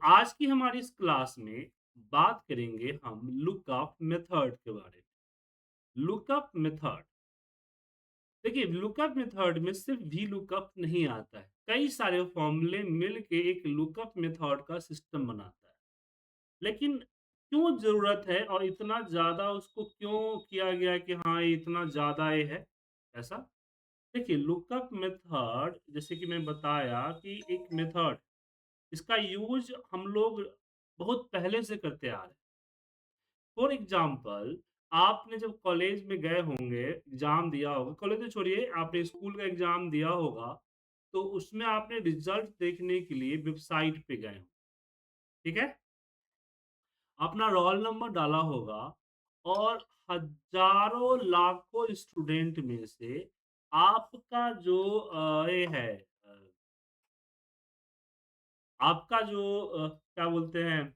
आज की हमारी इस क्लास में बात करेंगे हम लुकअप मेथड के बारे में। लुकअप मेथड, देखिए लुकअप मेथड में सिर्फ वी लुकअप नहीं आता है, कई सारे फॉर्मूले मिल के एक लुकअप मेथड का सिस्टम बनाता है। लेकिन क्यों ज़रूरत है और इतना ज़्यादा उसको क्यों किया गया कि हाँ, ये इतना ज़्यादा ये है, ऐसा? देखिए लुकअप मेथड जैसे कि मैं बताया कि एक मेथड, इसका यूज़ हम लोग बहुत पहले से करते आ रहे हैं। फॉर एग्ज़ाम्पल, आपने जब कॉलेज में गए होंगे, एग्ज़ाम दिया होगा, कॉलेज तो छोड़िए, आपने स्कूल का एग्ज़ाम दिया होगा, तो उसमें आपने रिज़ल्ट देखने के लिए वेबसाइट पे गए, ठीक है? अपना रोल नंबर डाला होगा और हज़ारों लाखों स्टूडेंट में से आपका जो ये है, आपका जो क्या बोलते हैं,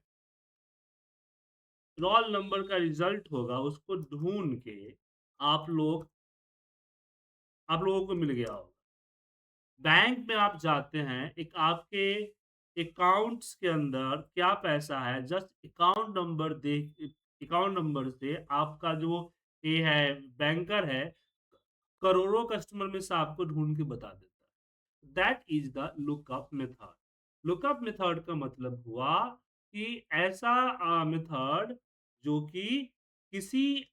रोल नंबर का रिज़ल्ट होगा, उसको ढूँढ के आप लोग आप लोगों को मिल गया होगा। बैंक में आप जाते हैं, एक आपके अकाउंट्स के अंदर क्या पैसा है, जस्ट अकाउंट नंबर से आपका जो ये है बैंकर है, करोड़ों कस्टमर में से आपको ढूँढ के बता देता है। That is the lookup method. Lookup method का मतलब हुआ कि ऐसा मेथड जो कि किसी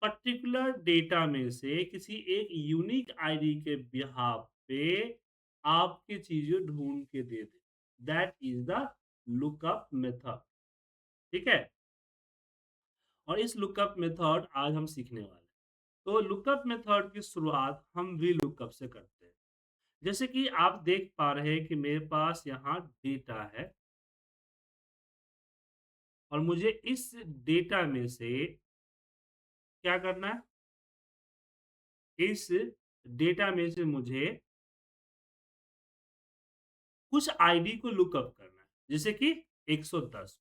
पर्टिकुलर डेटा में से किसी एक यूनिक आईडी के बिहाफ पे आपकी चीज़ें ढूँढ के दे दे। That is the lookup method, ठीक है? और इस लुकअप मेथड आज हम सीखने वाले हैं। तो लुकअप मेथड की शुरुआत हम वीलुकअप से करते हैं। जैसे कि आप देख पा रहे हैं कि मेरे पास यहाँ डेटा है और मुझे इस डेटा में से क्या करना है? इस डेटा में से मुझे कुछ आईडी को लुकअप करना है, जैसे कि 110।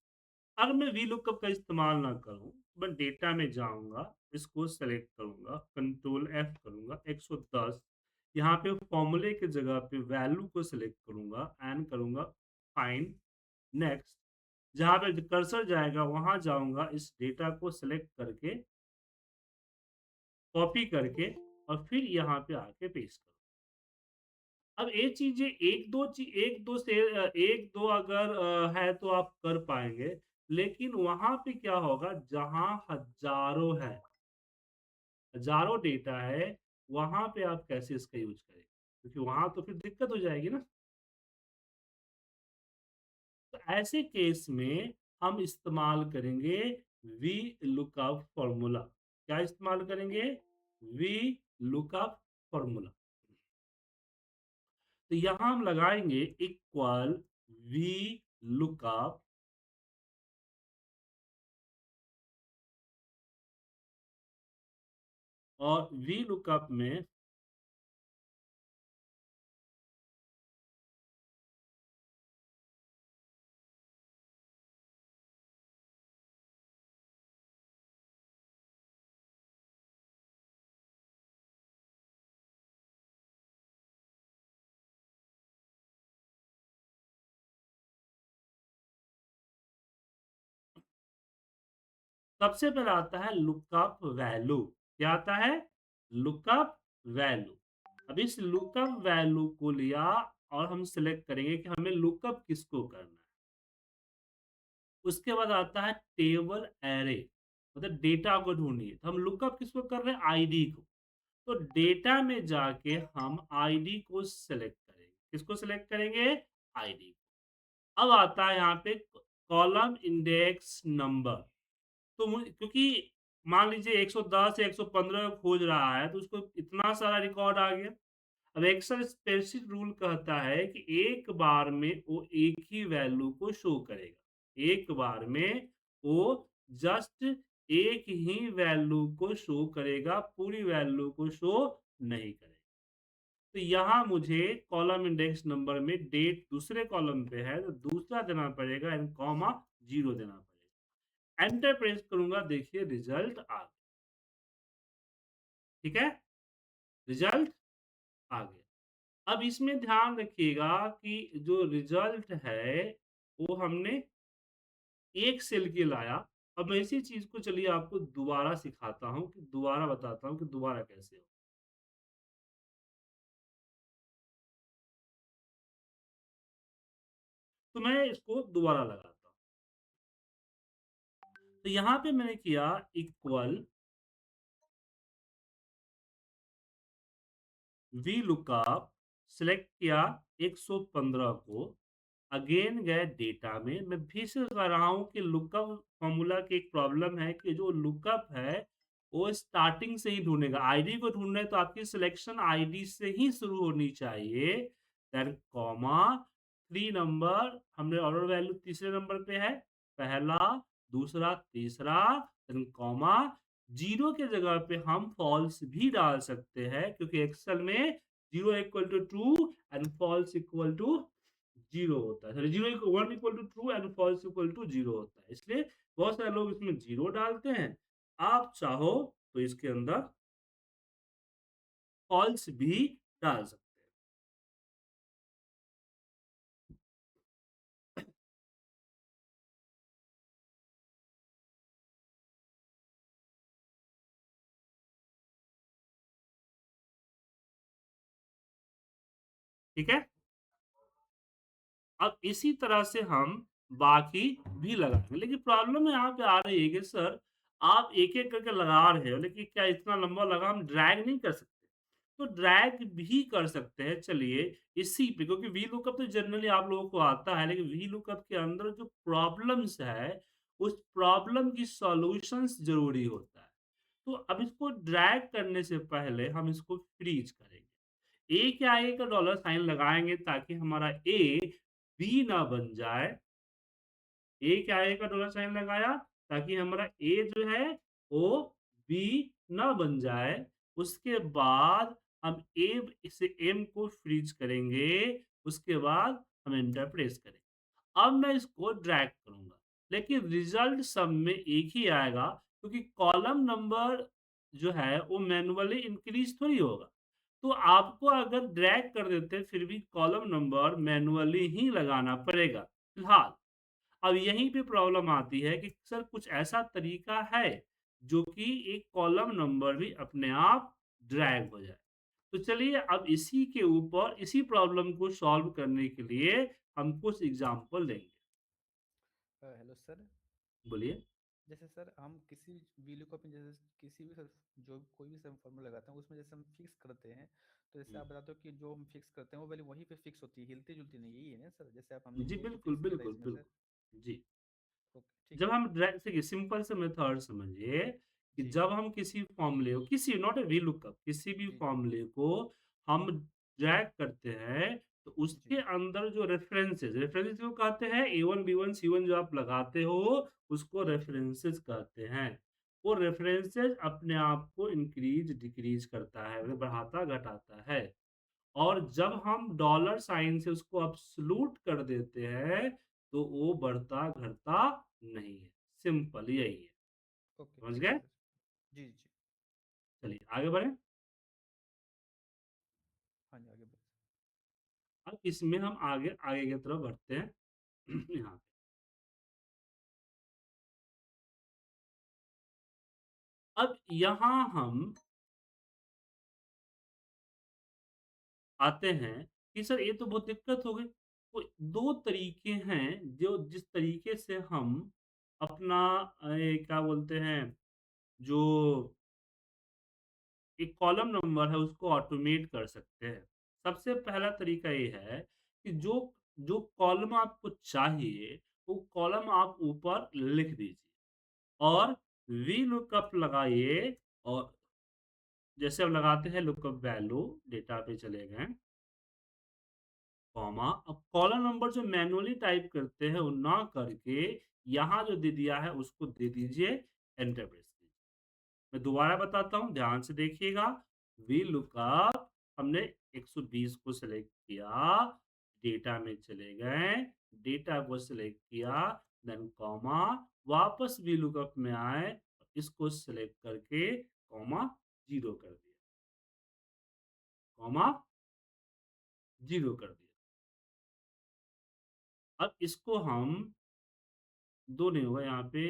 अगर मैं वीलुकअप का इस्तेमाल ना करूँ, मैं डेटा में जाऊँगा, इसको सेलेक्ट करूँगा, कंट्रोल F करूँगा, 110 यहाँ पे फ़ॉर्मूले की जगह पे वैल्यू को सेलेक्ट करूँगा एंड करूँगा फाइंड, नेक्स्ट। जहाँ पे कर्सर जाएगा वहाँ जाऊँगा, इस डेटा को सेलेक्ट करके, कॉपी करके और फिर यहाँ पे आके पेस्ट करूँ। अब ये चीज़ें 1-2 अगर है तो आप कर पाएँगे, लेकिन वहाँ पे क्या होगा जहाँ हज़ारों है, हज़ारों डेटा है, वहाँ पे आप कैसे इसका यूज़ करेंगे? क्योंकि वहाँ तो फिर दिक्कत हो जाएगी ना। तो ऐसे केस में हम इस्तेमाल करेंगे वी लुकअप फ़ॉर्मूला। क्या इस्तेमाल करेंगे? V lookup formula. तो यहाँ हम लगाएँगे इक्वल वी लुकअप और वी लुकअप में सबसे पहले आता है लुकअप वैल्यू। क्या आता है? Lookup value. अब इस लुकअप वैल्यू को लिया और हम सिलेक्ट करेंगे कि हमें लुकअप किसको करना है। उसके बाद आता है टेबल एरे, मतलब डेटा को ढूँढिए। तो हम लुकअप किसको कर रहे हैं? आईडी को। तो डेटा में जाके हम आईडी को सिलेक्ट करेंगे। किसको सिलेक्ट करेंगे? आईडी को। अब आता है यहाँ पे कॉलम इंडेक्स नंबर। तो क्योंकि मान लीजिए 110 या 115 खोज रहा है, तो उसको इतना सारा रिकॉर्ड आ गया। अब एक्सेल स्प्रेडशीट रूल कहता है कि एक बार में वो एक ही वैल्यू को शो करेगा। एक बार में वो जस्ट एक ही वैल्यू को शो करेगा, पूरी वैल्यू को शो नहीं करेगा। तो यहाँ मुझे कॉलम इंडेक्स नंबर में डेट दूसरे कॉलम पे है, तो दूसरा देना पड़ेगा एंड कॉमा 0 देना पड़ेगा। एंटर प्रेस करूँगा, देखिए रिज़ल्ट आ गया, ठीक है? रिज़ल्ट आ गया। अब इसमें ध्यान रखिएगा कि जो रिज़ल्ट है, वो हमने एक सेल के लाया। अब मैं इसी चीज़ को चलिए आपको दोबारा सिखाता हूँ कि दोबारा बताता हूँ कि दोबारा कैसे हो। तो मैं इसको दोबारा लगाता हूँ। तो यहाँ पे मैंने किया इक्वल वीलुकअप सेलेक्ट किया 115 को, अगेन गए डेटा में, मैं फिर से कह रहा हूँ कि लुकअप फ़ॉर्मूला की एक प्रॉब्लम है कि जो लुकअप है, वो स्टार्टिंग से ही ढूँढेगा। आईडी को ढूँढना है तो आपकी सिलेक्शन आईडी से ही शुरू होनी चाहिए, देन कॉमा 3 नंबर हमने ऑर्डर वैल्यू तीसरे नंबर पे है, पहला, दूसरा, तीसरा, देन कॉमा 0 के जगह पे हम फॉल्स भी डाल सकते हैं क्योंकि एक्सेल में 0 equal to true and false equal to 0 होता है। Sorry 0 1 equal to true and false equal to 0 होता है। इसलिए बहुत सारे लोग इसमें 0 डालते हैं। आप चाहो तो इसके अंदर फॉल्स भी डाल सकते हैं। ठीक है? अब इसी तरह से हम बाकी भी लगाएँगे। लेकिन प्रॉब्लम यहाँ पे आ रही है कि सर आप एक-एक करके लगा रहे हो, लेकिन क्या इतना लंबा लगा हम ड्रैग नहीं कर सकते? तो ड्रैग भी कर सकते हैं। चलिए इसी पे, क्योंकि वीलुकअप तो जनरली आप लोगों को आता है, लेकिन वीलुकअप के अंदर जो प्रॉब्लम्स है, उस प्रॉब्लम की सॉल्यूशंस ज़रूरी होता है। तो अब इसको ड्रैग करने से पहले हम इसको फ्रीज़ करेंगे। ए क्या आए का डॉलर साइन लगाएँगे ताकि हमारा ए बी ना बन जाए। ए क्या ए का डॉलर साइन लगाया ताकि हमारा ए जो है वो बी ना बन जाए। उसके बाद हम ए से एम को फ्रीज करेंगे। उसके बाद हम एंटर प्रेस करेंगे। अब मैं इसको ड्रैग करूँगा, लेकिन रिज़ल्ट सब में एक ही आएगा क्योंकि कॉलम नंबर जो है वो मैनुअली इंक्रीज़ थोड़ी होगा। तो आपको अगर ड्रैग कर देते फिर भी कॉलम नंबर मैनुअली ही लगाना पड़ेगा, फिलहाल। अब यहीं पे प्रॉब्लम आती है कि सर कुछ ऐसा तरीका है, जो कि एक कॉलम नंबर भी अपने आप ड्रैग हो जाए। तो चलिए अब इसी के ऊपर इसी प्रॉब्लम को सॉल्व करने के लिए हम कुछ एग्ज़ाम्पल लेंगे। Hello sir. बोलिए? जैसे सर हम किसी वीलू को अपने जैसे किसी भी सर जो कोई भी सर फॉर्मूला लगाते हैं उसमें जैसे हम फिक्स करते हैं, तो जैसे हुँ। आप बताते हो कि जो हम फिक्स करते हैं वो वैल्यू वहीं पे फिक्स होती है, हिलती जुलती नहीं, यही है ना सर? जैसे आप हमने जी, ए को बिल्कुल, फिक्स किया था बिल्कुल, इसमें सर। बिल्कुल। जी। ओके ठीक जब है हम सर। देखिए सिंपल से मेथड समझिए कि जी जब हम किसी फ़ॉर्मूले को किसी नॉट अ वीलुकअप किसी भी जी फ़ॉर्मूले को हम ड्रैग करते हैं, तो जी। उसके अंदर जो रेफरेंसेस रेफरेंसेस क्यों कहते हैं? A1, B1, C1 जो आप लगाते हो, उसको रेफरेंसेस कहते हैं। वो रेफरेंसेस अपने आप को इंक्रीज़ डिक्रीज़ करता है, मतलब बढ़ाता-घटाता है। और जब हम डॉलर साइन से उसको एब्सोल्यूट कर देते हैं, तो वो बढ़ता-घटता नहीं है। सिंपल यही है। ओके समझ ठीक है गए? सर। जी जी। चलिए आगे बढ़ें। हाँ जी आगे बढ़िए। अब इसमें हम आगे आगे की तरफ बढ़ते हैं। यहाँ पे। अब यहाँ हम आते हैं कि सर ये तो बहुत दिक्कत हो गई। तो 2 तरीके हैं जो जिस तरीके से हम अपना ये क्या बोलते हैं, जो एक कॉलम नंबर है उसको ऑटोमेट कर सकते हैं। सबसे पहला तरीका ये है कि जो जो कॉलम आपको चाहिए, वो कॉलम आप ऊपर लिख दीजिए और वीलुकअप लगाइए और जैसे अब लगाते हैं लुकअप वैल्यू, डेटा पे चले गए, कॉमा, अब कॉलम नंबर जो मैनुअली टाइप करते हैं वो ना करके यहाँ जो दे दिया है उसको दे दीजिए, एंटर प्रेस कीजिए। मैं दोबारा बताता हूँ, ध्यान से देखिएगा। वीलुकअप हमने 120 को सेलेक्ट किया, डेटा में चले गए, डेटा को सेलेक्ट किया, देन कॉमा, वापस वीलुकअप में आए, इसको सेलेक्ट करके कॉमा 0 कर दिया, कॉमा 0 कर दिया। अब इसको हम 2 नहीं होगा यहाँ पे,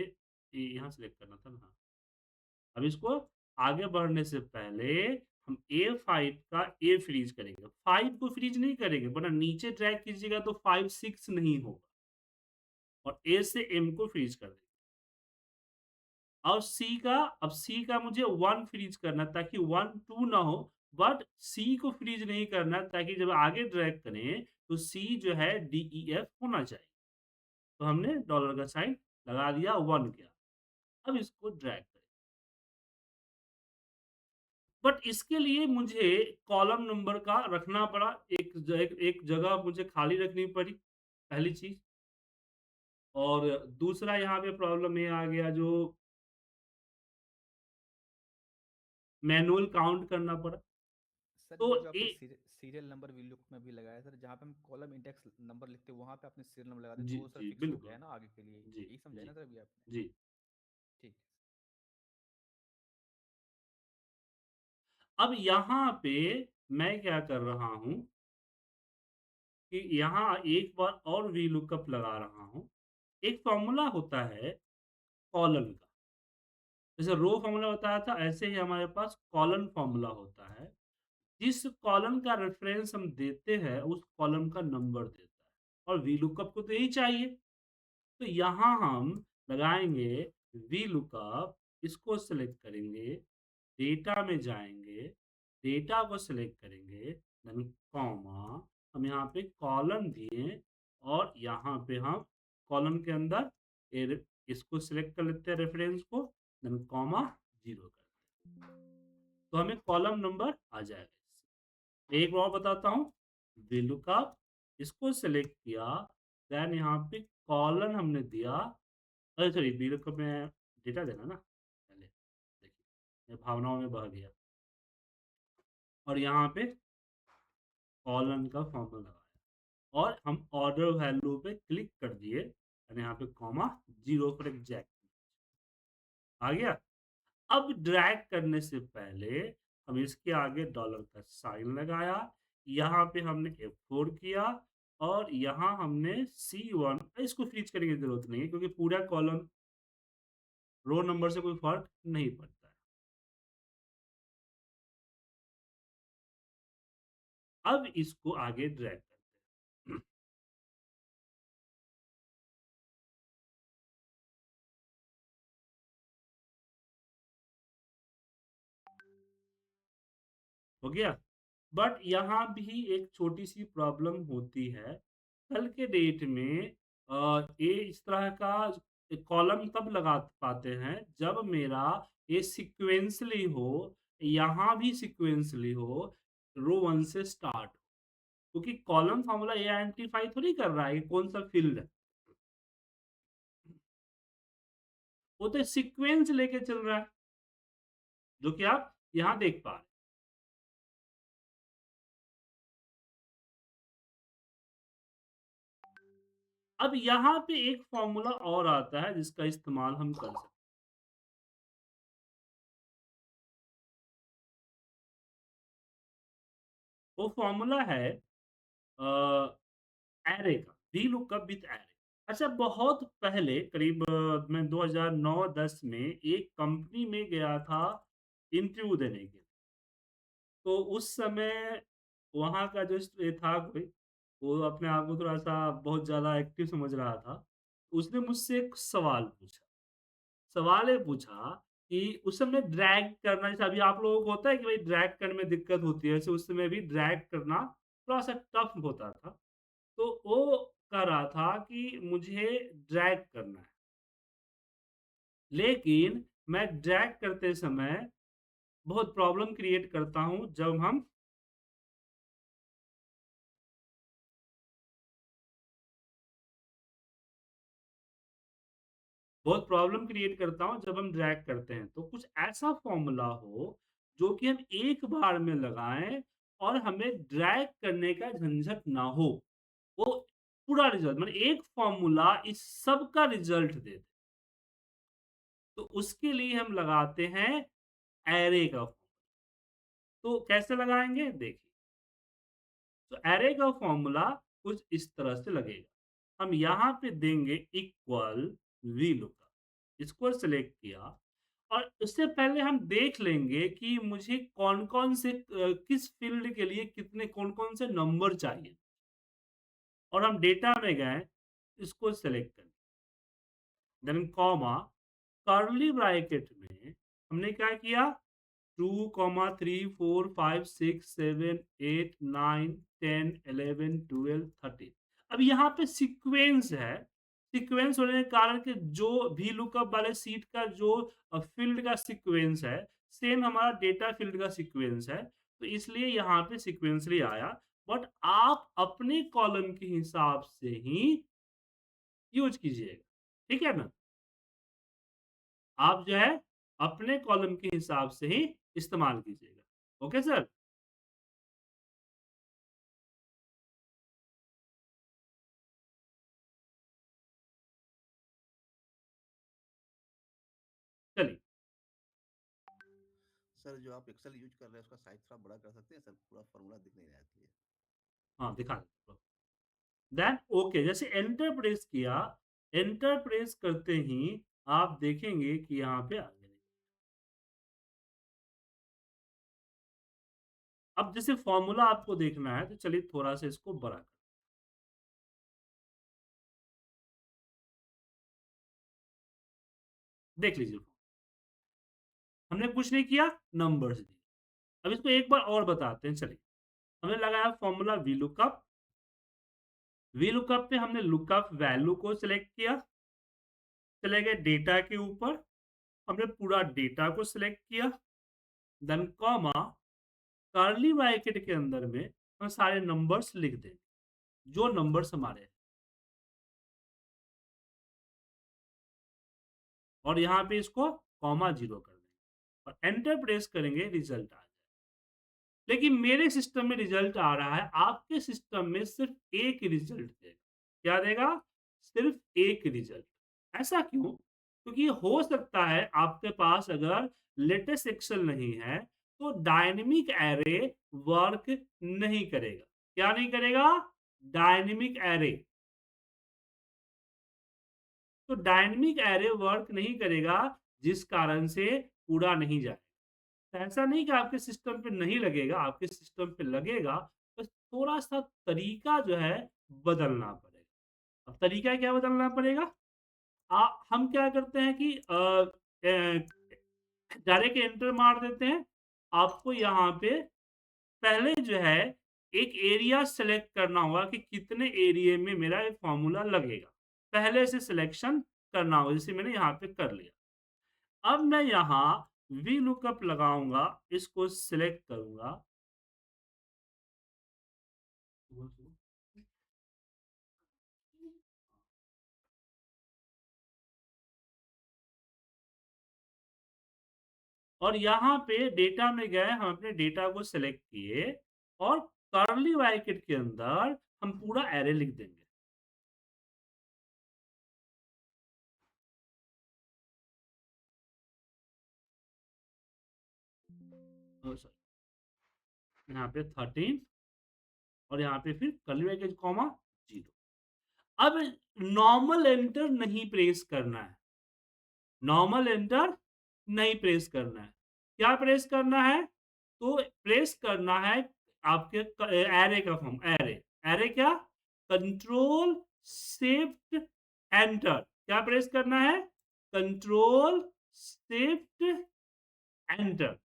ये यहाँ सेलेक्ट करना था ना, हाँ। अब इसको आगे बढ़ने से पहले हम A5 का A फ्रीज़ करेंगे। 5 को फ्रीज़ नहीं करेंगे, वरना नीचे ड्रैग कीजिएगा तो 5, 6 नहीं होगा, और A से M को फ्रीज़ कर देंगे। और C का मुझे 1 फ्रीज़ करना है ताकि 1, 2 ना हो, बट C को फ्रीज़ नहीं करना ताकि जब आगे ड्रैग करें तो C जो है D, E, F होना चाहिए। तो हमने डॉलर का साइन लगा दिया, 1 किया। अब इसको ड्रैग करें। बट इसके लिए मुझे कॉलम नंबर का रखना पड़ा, एक जगह मुझे खाली रखनी पड़ी, पहली चीज़। और दूसरा यहाँ पे प्रॉब्लम ये आ गया, जो मैनुअल काउंट करना पड़ा। सर तो ये जो ए आपने सीरियल नंबर वीलुक में भी लगाया सर, जहाँ पे हम कॉलम इंडेक्स नंबर लिखते हैं वहाँ पे आपने सीरियल नंबर लगा दिया, जी, तो वो सर जी, फिक्स हो गया बिल्कुल। है ना आगे के लिए, जी, यही समझा है जी, ना सर अभी आपने? जी। ठीक है। अब यहाँ पे मैं क्या कर रहा हूँ कि यहाँ एक बार और वीलुकअप लगा रहा हूँ। एक फ़ॉर्मूला होता है कॉलन का। जैसे रो फ़ॉर्मूला बताया था, ऐसे ही हमारे पास कॉलन फ़ॉर्मूला होता है। जिस कॉलम का रेफ़रेंस हम देते हैं, उस कॉलम का नंबर देता है, और वीलुकअप को तो यही चाहिए। तो यहाँ हम लगाएँगे वीलुकअप, इसको सेलेक्ट करेंगे, डेटा में जाएँगे, डेटा को सेलेक्ट करेंगे, देन कॉमा, हम यहाँ पे कॉलम दिए, और यहाँ पे हम कॉलम के अंदर इसको सेलेक्ट कर लेते हैं रेफ़रेंस को, देन कॉमा 0 कर तो हमें कॉलम नंबर आ जाएगा इससे। एक और बताता हूँ, VLOOKUP, इसको सेलेक्ट किया, देन यहाँ पे कॉलन हमने दिया, अरे सॉरी, VLOOKUP में डेटा देना ना पहले, देखिए, मैं भावनाओं में बह गया, और यहाँ पे कॉलन का फॉर्मूला लगाया, और हम ऑर्डर वैल्यू पे क्लिक कर दिए, और यहाँ पे कॉमा 0 फॉर एग्ज़ैक्ट आ गया। अब ड्रैग करने से पहले हम इसके आगे डॉलर का साइन लगाया, यहाँ पे हमने F4 किया, और यहाँ हमने C1, इसको फ्रीज़ करने की ज़रूरत नहीं है क्योंकि पूरा कॉलम रो नंबर से कोई फ़र्क नहीं पड़ता है। अब इसको आगे ड्रैग करते हैं। हो गया? बट यहाँ भी एक छोटी-सी प्रॉब्लम होती है। कल के डेट में ये इस तरह का कॉलम तब लगा पाते हैं जब मेरा ये सीक्वेंसली हो, यहाँ भी सीक्वेंसली हो, रो 1 से स्टार्ट हो। क्योंकि कॉलम फ़ॉर्मूला ये आइडेंटिफ़ाई थोड़ी कर रहा है कि कौन-सा फ़ील्ड है। वो तो सीक्वेंस लेके चल रहा है, जो कि आप यहाँ देख पा रहे हैं। अब यहाँ पे एक फ़ॉर्मूला और आता है जिसका इस्तेमाल हम कर सकते हैं। वो फ़ॉर्मूला है अ, एरे का, वीलुकअप विथ एरे। अच्छा, बहुत पहले करीब मैं 2009-10 में एक कंपनी में गया था इंटरव्यू देने के लिए। तो उस समय वहाँ का जो ये था कोई, वो अपने आप को थोड़ा-सा बहुत ज़्यादा एक्टिव समझ रहा था। उसने मुझसे एक सवाल पूछा। सवाल ये पूछा कि उस समय ड्रैग करना, जैसे अभी आप लोगों को होता है कि भाई ड्रैग करने में दिक्कत होती है, वैसे उस समय भी ड्रैग करना थोड़ा-सा टफ होता था। तो वो कह रहा था कि मुझे ड्रैग करना है, लेकिन मैं ड्रैग करते समय बहुत प्रॉब्लम क्रिएट करता हूँ जब हम बहुत प्रॉब्लम क्रिएट करता हूँ जब हम ड्रैग करते हैं। तो कुछ ऐसा फ़ॉर्मूला हो, जो कि हम एक बार में लगाएँ और हमें ड्रैग करने का झंझट ना हो। वो पूरा रिज़ल्ट, मतलब एक फ़ॉर्मूला इस सब का रिज़ल्ट दे दे। तो उसके लिए हम लगाते हैं एरे का। तो कैसे लगाएँगे देखिए। तो एरे का फ़ॉर्मूला कुछ इस तरह से लगेगा। हम यहाँ पे देंगे इक्वल VLOOKUP, इसको सेलेक्ट किया और उससे पहले हम देख लेंगे कि मुझे कौन-कौन से किस फ़ील्ड के लिए कितने कौन-कौन से नंबर चाहिए और हम डेटा में गए, इसको सेलेक्ट करें, देन कॉमा, कर्ली ब्रैकेट में हमने क्या किया 2, 3, 4, 5, 6, 7, 8, 9, 10, 11, 12, 13 अब यहाँ पे सीक्वेंस है। सीक्वेंस होने के कारण कि जो भी लुकअप वाले शीट का जो फील्ड का सीक्वेंस है, सेम हमारा डेटा फील्ड का सीक्वेंस है। तो इसलिए यहाँ पे सीक्वेंसली आया। बट आप अपने कॉलम के हिसाब से ही यूज़ कीजिएगा। ठीक है ना? आप जो है अपने कॉलम के हिसाब से ही इस्तेमाल कीजिएगा। Okay sir? चलिए। सर जो आप एक्सेल यूज कर रहे हैं उसका साइज थोड़ा बड़ा कर सकते हैं सर, पूरा फॉर्मूला दिख नहीं रहा है इसलिए। हाँ, दिखा देता हूँ। देन ओके जैसे एंटर प्रेस किया, एंटर प्रेस करते ही आप देखेंगे कि यहाँ पे आ गया। अब जैसे फॉर्मूला आपको देखना है तो चलिए थोड़ा-सा इसको बड़ा कर देख लीजिए। हमने कुछ नहीं किया, नंबर्स दिए। अब इसको एक बार और बताते हैं चलिए। हमने लगाया फॉर्मूला वीलुकअप, वीलुकअप पे हमने लुकअप वैल्यू को सिलेक्ट किया, चले गए डेटा के ऊपर, हमने पूरा डेटा को सिलेक्ट किया, देन कॉमा कर्ली ब्रैकेट के अंदर में हम सारे नंबर्स लिख देंगे, जो नंबर्स हमारे हैं और यहाँ पे इसको कॉमा 0 कर देंगे और एंटर प्रेस करेंगे रिजल्ट आ जाए। लेकिन मेरे सिस्टम में रिजल्ट आ रहा है, आपके सिस्टम में सिर्फ एक रिजल्ट देगा। क्या देगा? सिर्फ एक रिजल्ट। ऐसा क्यों? क्योंकि हो सकता है आपके पास अगर लेटेस्ट एक्सेल नहीं है, तो डायनेमिक एरे वर्क नहीं करेगा। क्या नहीं करेगा? Dynamic array. तो डायनेमिक एरे वर्क नहीं करेगा, जिस कारण से पूरा नहीं जाएगा। ऐसा नहीं कि आपके सिस्टम पे नहीं लगेगा, आपके सिस्टम पे लगेगा, बस थोड़ा-सा तरीका जो है बदलना पड़ेगा। अब तरीका क्या बदलना पड़ेगा? हम क्या करते हैं कि डायरेक्ट एंटर मार देते हैं। आपको यहाँ पे पहले जो है एक एरिया सेलेक्ट करना होगा कि कितने एरिया में मेरा ये फ़ॉर्मूला लगेगा। पहले से सिलेक्शन करना होगा, जैसे मैंने यहाँ पे कर लिया। अब मैं यहाँ वीलुकअप लगाऊँगा, इसको सिलेक्ट करूँगा। और यहाँ पे डेटा में गए, हम अपने डेटा को सिलेक्ट किए और कर्ली ब्रैकेट के अंदर हम पूरा एरे लिख देंगे। सॉरी, यहाँ पे 13 और यहाँ पे फिर कर्ली ब्रैकेट कॉमा 0। अब नॉर्मल एंटर नहीं प्रेस करना है। नॉर्मल एंटर नहीं प्रेस करना है। क्या प्रेस करना है? तो प्रेस करना है आपके एरे का फॉर्म एरे। एरे क्या? Control shift enter. क्या प्रेस करना है? Control shift enter.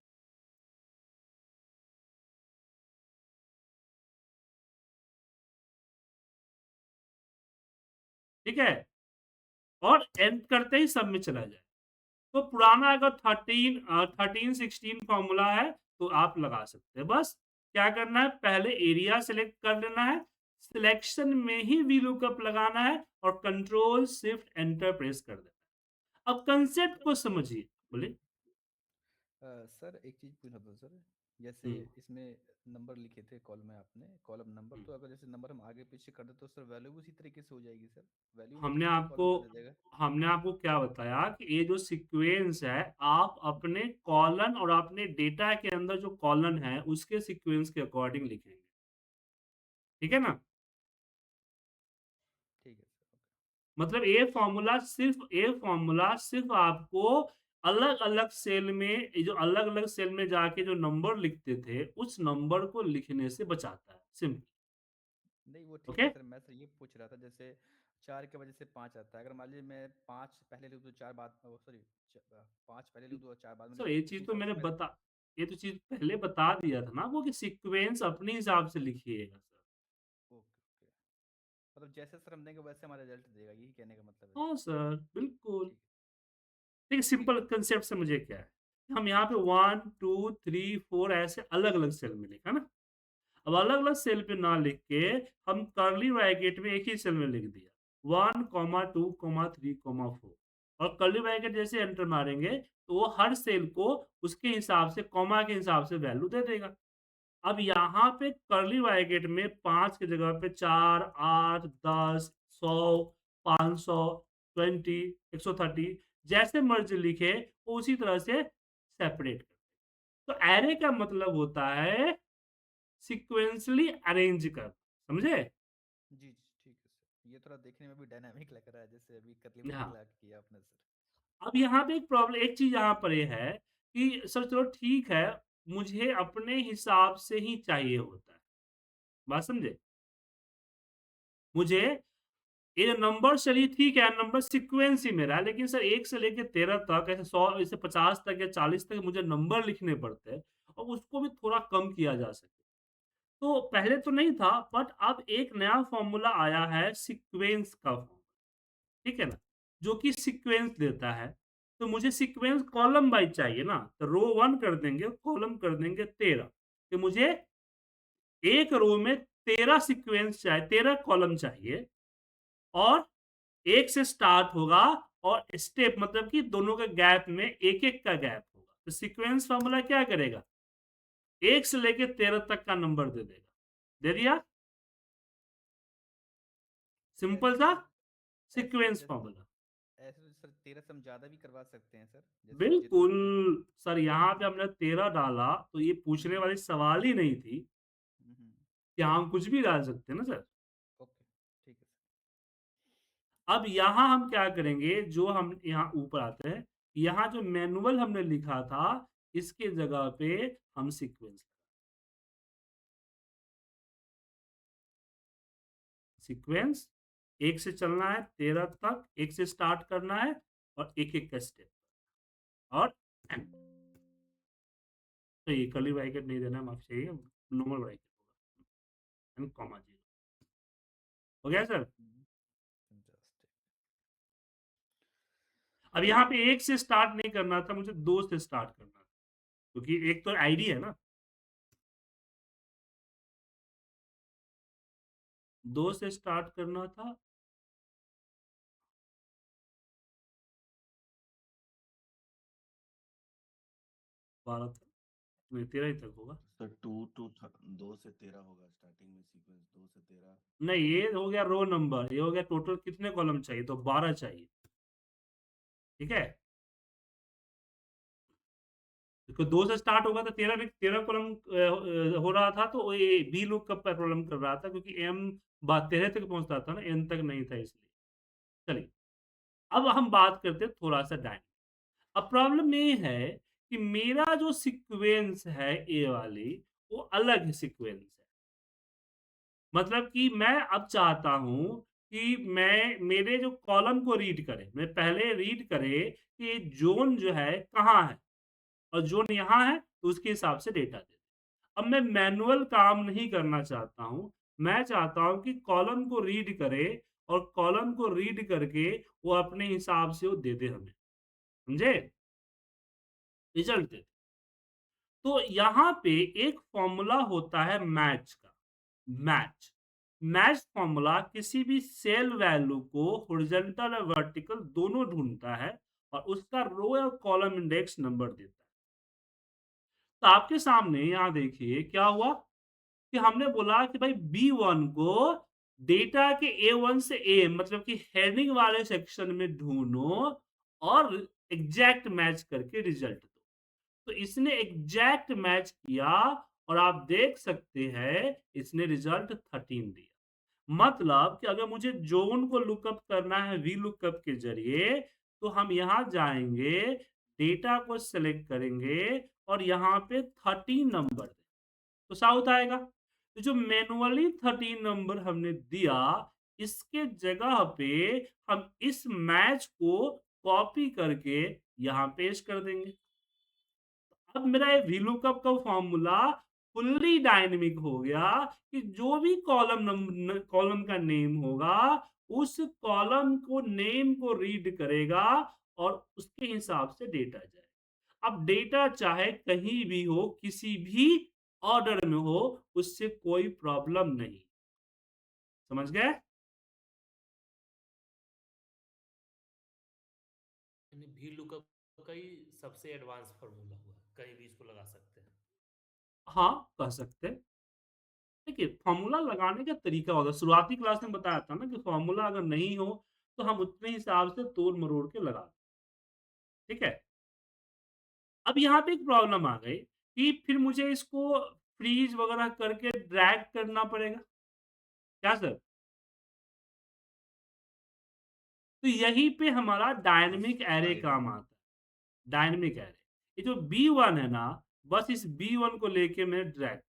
ठीक है? और एंड करते ही सब में चला जाए। तो पुराना अगर 13-16 फ़ॉर्मूला है, तो आप लगा सकते हैं। बस क्या करना है, पहले एरिया सेलेक्ट कर लेना है, सिलेक्शन में ही वीलुकअप लगाना है और कंट्रोल शिफ्ट एंटर प्रेस कर देना है। अब कांसेप्ट को समझिए। बोलिए। सर एक चीज़ पूछना था सर, जैसे हुँ, इसमें नंबर लिखे थे कॉलम में आपने कॉलम नंबर, हुँ। तो अगर जैसे नंबर हम आगे पीछे कर दे तो सर वैल्यू भी उसी तरीके से हो जाएगी सर, वैल्यू भी हमने दूसरे आपको कॉलम में दे देगा। हमने आपको क्या बताया कि ये जो सीक्वेंस है, आप अपने कॉलन और अपने डेटा के अंदर जो कॉलन है, उसके सीक्वेंस के अकॉर्डिंग लिखेंगे। ठीक है ना? ठीक है सर। मतलब ये फ़ॉर्मूला सिर्फ़ आपको अलग-अलग सेल में ये जो अलग-अलग सेल में जाके जो नंबर लिखते थे, उस नंबर को लिखने से बचाता है, सिंपल। नहीं वो ठीक ओके? है सर, मैं सर ये पूछ रहा था जैसे 4 के वजह से 5 आता है, अगर मान लीजिए मैं 5 पहले लिख दूँ 4 बाद, सॉरी 5 पहले लिख दूँ और 4 बाद में सर लिखूँ, ये उसी चीज़ तो हिसाब मैंने से मैं। बता ये तो चीज़ पहले बता दिया था ना आपको कि सीक्वेंस अपने हिसाब से लिखिएगा सर। ओके ओके, मतलब जैसे सर हम देंगे वैसे हमारा रिजल्ट देगा, यही कहने का मतलब है। हाँ सर, बिल्कुल। ठीक देखिए ठीक सिंपल है सर। कांसेप्ट समझिए क्या है। हम यहाँ पे जी 1, 2, 3, 4 ऐसे अलग-अलग सेल में लिखा ना। अब अलग-अलग सेल पे ना लिख के हम कर्ली ब्रैकेट में एक ही सेल में लिख दिया 1, 2, 3, 4 और कर्ली ब्रैकेट जैसे एंटर मारेंगे तो वो हर सेल को उसके हिसाब से कॉमा के हिसाब से वैल्यू दे देगा। अब यहाँ पे कर्ली ब्रैकेट में 5 की जगह पे 4, 8, 10, 100, 500, 20, 130 जैसे मर्ज़ी लिखे उसी तरह से सेपरेट कर। तो एरे का मतलब होता है सीक्वेंशियली अरेंज करना, समझे? जी जी, ठीक है सर, ये थोड़ा देखने में भी डायनामिक लग रहा है जैसे अभी करली हाँ, ब्रैकेट लगा के किया आपने सर। अब यहाँ पे एक चीज़ यहाँ पर ये है कि सर चलो ठीक है, मुझे अपने हिसाब से ही चाहिए होता है। बात समझे? मुझे ये नंबर चलिए ठीक है, नंबर सीक्वेंस ही मेरा है, लेकिन सर 1 से लेके 13 तक ऐसे 100 ऐसे 50 तक या 40 तक मुझे नंबर लिखने पड़ते हैं और उसको भी थोड़ा कम किया जा सके। तो पहले तो नहीं था बट अब एक नया फ़ॉर्मूला आया है सीक्वेंस का फ़ॉर्मूला, ठीक है ना? जो कि सीक्वेंस देता है। तो मुझे सीक्वेंस कॉलम वाइज़ चाहिए ना, तो रो 1 कर देंगे, कॉलम कर देंगे 13 कि मुझे एक रो में 13 सीक्वेंस 13 कॉलम चाहिए और 1 से स्टार्ट होगा और स्टेप मतलब कि दोनों के गैप में 1-1 का गैप होगा। तो सीक्वेंस फ़ॉर्मूला क्या करेगा? 1 से लेके 13 तक का नंबर दे देगा। दे दिया? सिंपल ऐसे सा सर, ऐसे तो सीक्वेंस जैसे फ़ॉर्मूला। ऐसे तो सर 13 से हम ज़्यादा भी करवा सकते हैं सर, जैसे जितना बिल्कुल, मतलब। सर यहाँ पे हमने 13 डाला तो ये पूछने जी। वाली सवाल ही नहीं थी हम्म, कि हम कुछ भी डाल सकते हैं ना सर। ओके ठीक है सर। अब यहाँ हम क्या करेंगे, जो हम यहाँ ऊपर आते हैं, यहाँ जो मैनुअल हमने लिखा था, इसके जगह पे हम सीक्वेंस सीक्वेंस 1 से चलना है 13 तक, 1 से स्टार्ट करना है और एक-एक का स्टेप और एंड। तो ये कर्ली ब्रैकेट नहीं देना है, माफ़ चाहिए, नॉर्मल ब्रैकेट होगा एंड कॉमा 0 हो गया सर? फैंटास्टिक। अब यहाँ पे 1 से स्टार्ट नहीं करना था, मुझे 2 से स्टार्ट करना था, क्योंकि एक तो आईडी है ना, 2 से स्टार्ट करना था, 12 तक नहीं 13 ही तक होगा। सर 2 से 13 होगा स्टार्टिंग में सीक्वेंस 2 से 13। नहीं, ये हो गया रो नंबर, ये हो गया टोटल कितने कॉलम चाहिए, तो 12 चाहिए, ठीक है? देखो 2 से स्टार्ट होगा तो 13 कॉलम हो रहा था, तो ये बी लूकअप का प्रॉब्लम कर रहा था क्योंकि एम बात 13 तक पहुँचता था ना, एन तक नहीं था इसलिए। चलिए, अब हम बात करते हैं थोड़ा-सा डायनामिक। अब प्रॉब्लम ये है कि मेरा जो सीक्वेंस है ए वाली, वो अलग सीक्वेंस है। मतलब कि मैं अब चाहता हूँ कि मैं मेरे जो कॉलम को रीड करे, मैं पहले रीड करे कि ज़ोन जो है कहाँ है और ज़ोन यहाँ है, तो उसके हिसाब से डेटा दे। अब मैं मैनुअल काम नहीं करना चाहता हूँ, मैं चाहता हूँ कि कॉलम को रीड करे और कॉलम को रीड करके वो अपने हिसाब से वो दे दे हमें, समझे? रिज़ल्ट दे। तो यहाँ पे एक फ़ॉर्मूला होता है मैच का, मैच। मैच फ़ॉर्मूला किसी भी सेल वैल्यू को हॉरिज़ॉन्टल और वर्टिकल दोनों ढूँढता है और उसका रो या कॉलम इंडेक्स नंबर देता है। तो आपके सामने यहाँ देखिए क्या हुआ कि हमने बोला कि भाई B1 को डेटा के A1 से A मतलब कि हेडिंग वाले सेक्शन में ढूँढो और एग्ज़ैक्ट मैच करके रिज़ल्ट दो। तो इसने एग्ज़ैक्ट मैच किया और आप देख सकते हैं इसने रिज़ल्ट 13 दिया। मतलब कि अगर मुझे ज़ोन को लुकअप करना है वीलुकअप के ज़रिए, तो हम यहाँ जाएँगे, डेटा को सेलेक्ट करेंगे और यहाँ पे 13 नंबर दें, तो साउथ आएगा। तो जो मैनुअली 13 नंबर हमने दिया, इसके जगह पे हम इस मैच को कॉपी करके यहाँ पेस्ट कर देंगे। अब मेरा ये वीलुकअप का फ़ॉर्मूला फुल्ली डायनामिक हो गया कि जो भी कॉलम का नेम होगा, उस कॉलम को नेम को रीड करेगा और उसके हिसाब से डेटा जाएगा। अब डेटा चाहे कहीं भी हो, किसी भी ऑर्डर में हो, उससे कोई प्रॉब्लम नहीं। समझ गए? यानी वी लुकअप का ही सबसे एडवांस फार्मूला हुआ, कहीं भी इसको लगा सकते हैं। हाँ, कह सकते हैं। देखिए, फ़ॉर्मूला लगाने का तरीका होता है, शुरुआती क्लास में बताया था ना कि फ़ॉर्मूला अगर नहीं हो, तो हम उतने हिसाब से तोड़-मरोड़ के लगा ठीक है? अब यहाँ पे एक प्रॉब्लम आ गई कि फिर मुझे इसको फ्रीज़ वगैरह करके ड्रैग करना पड़ेगा। क्या सर? तो यहीं पे हमारा डायनामिक एरे राइट। काम आता है, डायनामिक एरे। ये जो B1 है ना, बस इस B1 को लेके मैं ड्रैग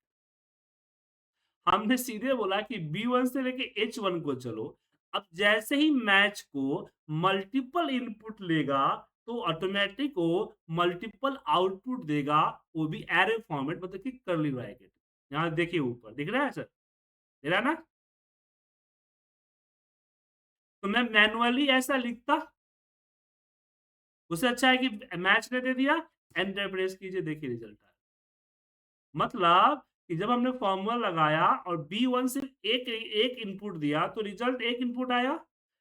हमने सीधे बोला कि B1 से लेके H1 को चलो। अब जैसे ही मैच को मल्टीपल इनपुट लेगा, तो ऑटोमैटिक वो मल्टीपल आउटपुट देगा, वो भी एरे फॉर्मेट मतलब कि कर्ली ब्रैकेट। यहाँ देखिए ऊपर, दिख रहा है सर? दिख रहा है ना? तो मैं मैनुअली ऐसा लिखता, उससे अच्छा है कि मैच ने दे दिया, एंटर प्रेस कीजिए, देखिए रिजल्ट आ गया। मतलब कि जब हमने फॉर्मूला लगाया और B1 सिर्फ एक इनपुट दिया, तो रिजल्ट एक इनपुट आया।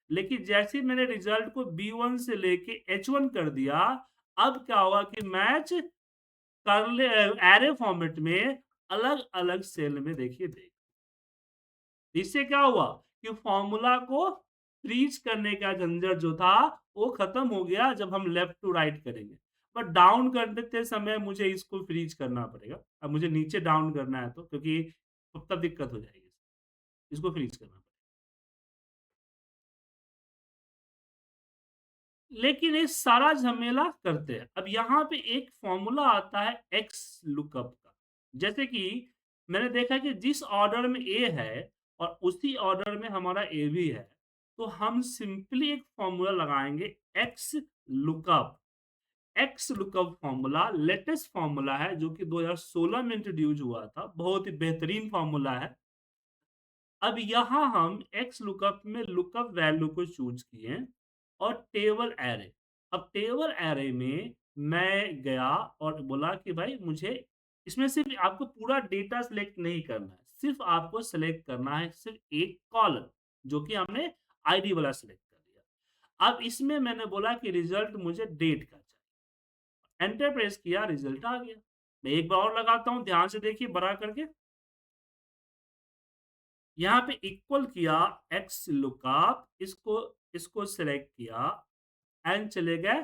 लेकिन जैसे ही मैंने रिजल्ट को B1 से लेके H1 कर दिया, अब क्या होगा कि मैच कर्ली एरे फॉर्मेट में अलग-अलग सेल में देखिए देगा। इससे क्या हुआ कि फॉर्मूला को फ्रीज करने का झंझट जो था, वो खत्म हो गया जब हम लेफ्ट टू राइट करेंगे। बट डाउन करते समय मुझे इसको फ्रीज करना पड़ेगा। अब मुझे नीचे डाउन करना है तो, क्योंकि तब दिक्कत हो जाएगी। इसको फ्रीज करना पड़ेगा। लेकिन ये सारा झमेला करते हैं। अब यहाँ पे एक फॉर्मूला आता है एक्स लुकअप का। जैसे कि मैंने देखा कि जिस ऑर्डर में ए है और उसी ऑर्डर में हमारा ए भी है, तो हम सिंपली एक फॉर्मूला लगाएँगे x lookup. X lookup formula latest formula है जो कि 2016 में इंट्रोड्यूस हुआ था। बहुत ही बेहतरीन फॉर्मूला है। अब यहाँ हम एक्स लुकअप में लुकअप वैल्यू को चूज़ किए और टेबल एरे। अब टेबल एरे में मैं गया और बोला कि भाई मुझे इसमें सिर्फ़ आपको पूरा डेटा सेलेक्ट नहीं करना है, सिर्फ़ आपको सेलेक्ट करना है सिर्फ़ एक कॉलम, जो कि हमने आईडी वाला सेलेक्ट कर लिया। अब इसमें मैंने बोला कि रिज़ल्ट मुझे डेट का चाहिए। एंटर प्रेस किया, रिज़ल्ट आ गया। मैं एक बार और लगाता हूँ, ध्यान से देखिए बड़ा करके। यहाँ पे इक्वल किया एक्स लुकअप, इसको सेलेक्ट किया एंड चले गए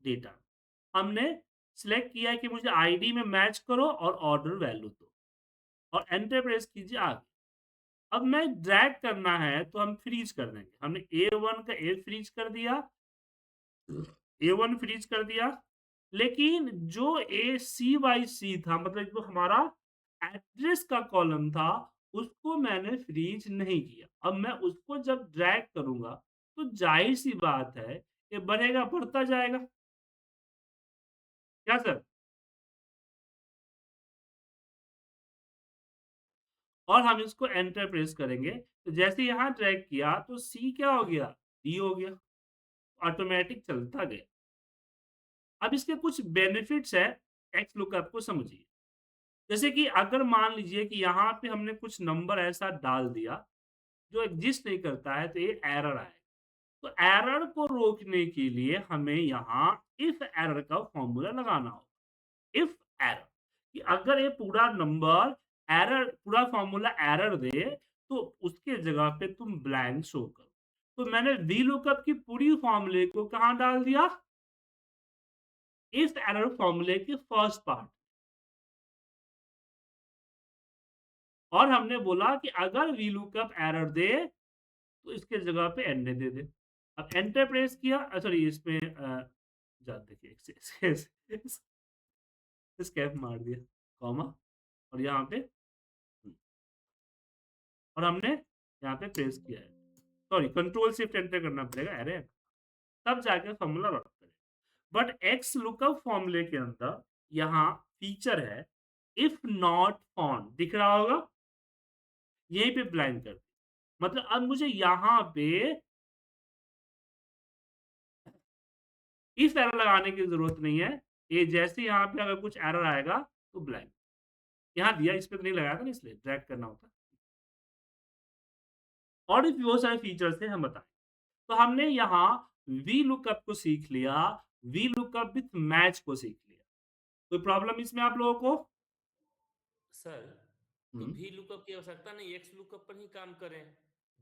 डेटा। हमने सेलेक्ट किया कि मुझे आईडी में मैच करो और ऑर्डर वैल्यू दो और एंटर प्रेस कीजिए आगे। अब मैं ड्रैग करना है तो हम फ्रीज कर देंगे। हमने A1 का A फ्रीज कर दिया, A1 फ्रीज कर दिया, लेकिन जो ए सी बाई सी था, मतलब जो हमारा एड्रेस का कॉलम था, उसको मैंने फ्रीज नहीं किया। अब मैं उसको जब ड्रैग करूंगा, तो जाहिर सी बात है ये बढ़ेगा, बढ़ता जाएगा। क्या सर? और हम इसको एंटर प्रेस करेंगे, तो जैसे यहाँ ड्रैग किया तो सी क्या हो गया, डी हो गया, ऑटोमेटिक चलता गया। अब इसके कुछ बेनिफिट्स है, एक्स लुकअप को समझिए। जैसे कि अगर मान लीजिए कि यहाँ पे हमने कुछ नंबर ऐसा डाल दिया जो एग्जिस्ट नहीं करता है, तो ये एरर आएगा। तो एरर को रोकने के लिए हमें यहाँ इफ एरर का फॉर्मूला लगाना होगा। इफ एरर कि अगर ये पूरा नंबर एरर, पूरा फॉर्मूला एरर दे, तो उसके जगह पे तुम ब्लैंक शो करो। तो मैंने वीलुकअप की पूरी फॉर्मूले को कहाँ डाल दिया, इफ एरर फॉर्मूले के फर्स्ट पार्ट। और हमने बोला कि अगर वीलुकअप एरर दे, तो इसके जगह पे एन दे दे। अब एंटर प्रेस किया, सॉरी इसमें देखिए एस्केप मार दिया, कॉमा और यहाँ पे और हमने यहाँ पे प्रेस किया है, सॉरी कंट्रोल शिफ्ट एंटर करना पड़ेगा अरे, तब जाके फॉर्मूला वर्क करेगा। बट एक्स लुकअप फॉर्मूले के अंदर यहाँ फीचर है इफ नॉट फाउंड, दिख रहा होगा, यहीं पे ब्लैंक कर दिया। मतलब अब मुझे यहाँ पे इफ एरर लगाने की जरूरत नहीं है, ये जैसे यहाँ पे अगर कुछ एरर आएगा तो ब्लैंक, यहाँ दिया इस पे तो नहीं लगाया था ना, इसलिए ड्रैग करना होता। और भी बहुत सारे फीचर्स हैं, हम बताएं। तो हमने यहाँ वी लुकअप को सीख लिया, वी लुकअप विथ मैच को सीख लिया। कोई प्रॉब्लम इसमें आप लोगों को? सर तो भी लुकअप की आवश्यकता नहीं, एक्स लुकअप पर ही काम करें,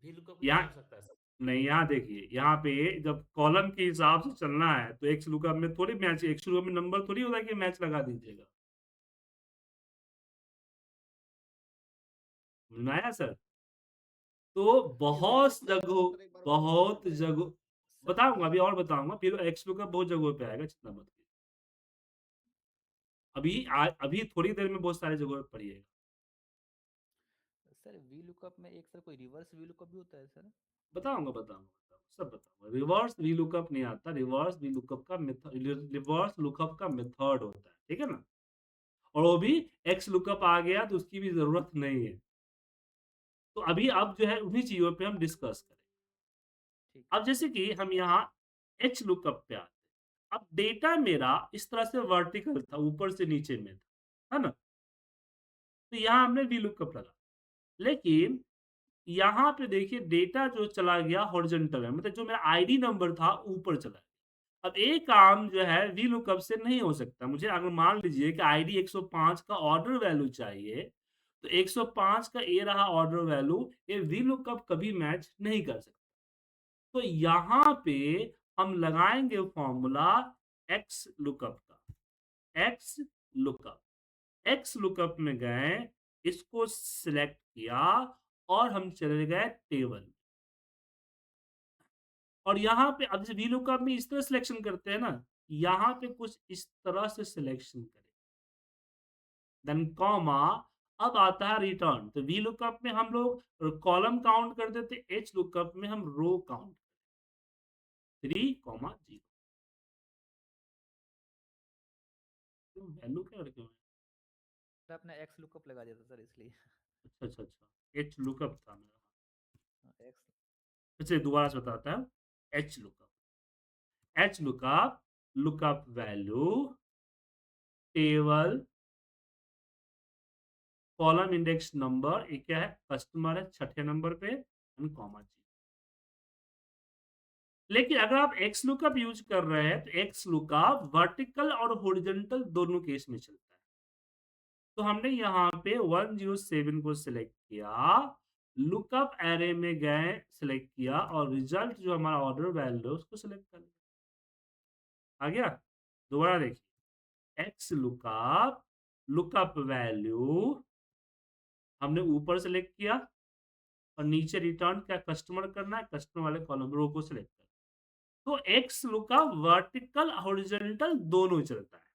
भी लुकअप की क्या यहाँ आवश्यकता है सर? नहीं, यहाँ देखिए, यहाँ पे जब कॉलम के हिसाब से चलना है तो एक्स लुकअप में थोड़ी मैच, एक्स लुकअप में नंबर थोड़ी होता है कि मैच लगा दीजिएगा। नया सर, तो बहुत जगह, बहुत जगह बताऊंगा, अभी और बताऊंगा, फिर एक्स लुकअप बहुत जगहों पे आएगा, जितना मत कीजिए। अभी थोड़ी देर में बहुत सारी जगहों पे पढ़िएगा। सर वी लुकअप में एक सर कोई रिवर्स वी लुकअप भी होता है सर? बताऊंगा, सब बताऊंगा। रिवर्स वी लुकअप नहीं आता, रिवर्स वी लुकअप का मेथड, रिवर्स लुकअप का मेथड होता है, ठीक है ना, और वो भी एक्स लुकअप आ गया तो उसकी भी जरूरत नहीं है। तो अभी अब जो है उन्हीं चीजों पे हम डिस्कस करें। ठीक। अब जैसे कि हम यहाँ एच लुकअप पे आते हैं। अब डेटा मेरा इस तरह से वर्टिकल था, ऊपर से नीचे में था, है ना, तो यहाँ हमने वी लुकअप लगा, लेकिन यहाँ पे देखिए डेटा जो चला गया हॉरिजॉन्टल है, मतलब जो मेरा आईडी नंबर था ऊपर चला गया। अब एक काम जो है वी लुकअप से नहीं हो सकता। मुझे अगर मान लीजिए कि आईडी 105 का ऑर्डर वैल्यू चाहिए, तो 105 का ये रहा ऑर्डर वैल्यू, ये वी लुकअप कभी मैच नहीं कर सकता। तो यहाँ पे हम लगाएंगे फॉर्मूला एक्स लुकअप का, एक्स लुकअप, एक्स लुकअप में गए, इसको सिलेक्ट किया और हम चले गए टेबल, और यहाँ पे अब वी लुकअप में इस तरह सिलेक्शन करते हैं ना, यहाँ पे कुछ इस तरह से सिलेक्शन करें, देन कॉमा, अब आता है रिटर्न। तो वी लुकअप में हम लोग कॉलम काउंट करते थे, एच लुकअप में हम रो काउंट 3, 0। वैल्यू क्या रखे हुए सर आपने एक्स लुकअप लगा दिया था सर इसलिए। हैं? अच्छा, एच लुकअप था मेरा। एक्स। अच्छा दोबारा से बताता है, H lookup, H lookup, lookup value, table, column index number, ये क्या है, कस्टमर है, छठे नंबर पे, एंड कॉमा जी। लेकिन अगर आप एक्स लुकअप यूज कर रहे हैं तो एक्स लुकअप वर्टिकल और हॉरिजॉन्टल दोनों केस में चलता है। तो हमने यहाँ पे 107 को सिलेक्ट किया, लुकअप एरे में गए, सिलेक्ट किया, और रिजल्ट जो हमारा ऑर्डर वैल्यू उसको सिलेक्ट कर लिया, आ गया। दोबारा देखिए, एक्स लुकअप, लुकअप वैल्यू हमने ऊपर सेलेक्ट किया, और नीचे रिटर्न क्या कस्टमर करना है, कस्टमर वाले कॉलम रो को सिलेक्ट करना। तो एक्स लुकअप वर्टिकल हॉरिजॉन्टल दोनों चलता है।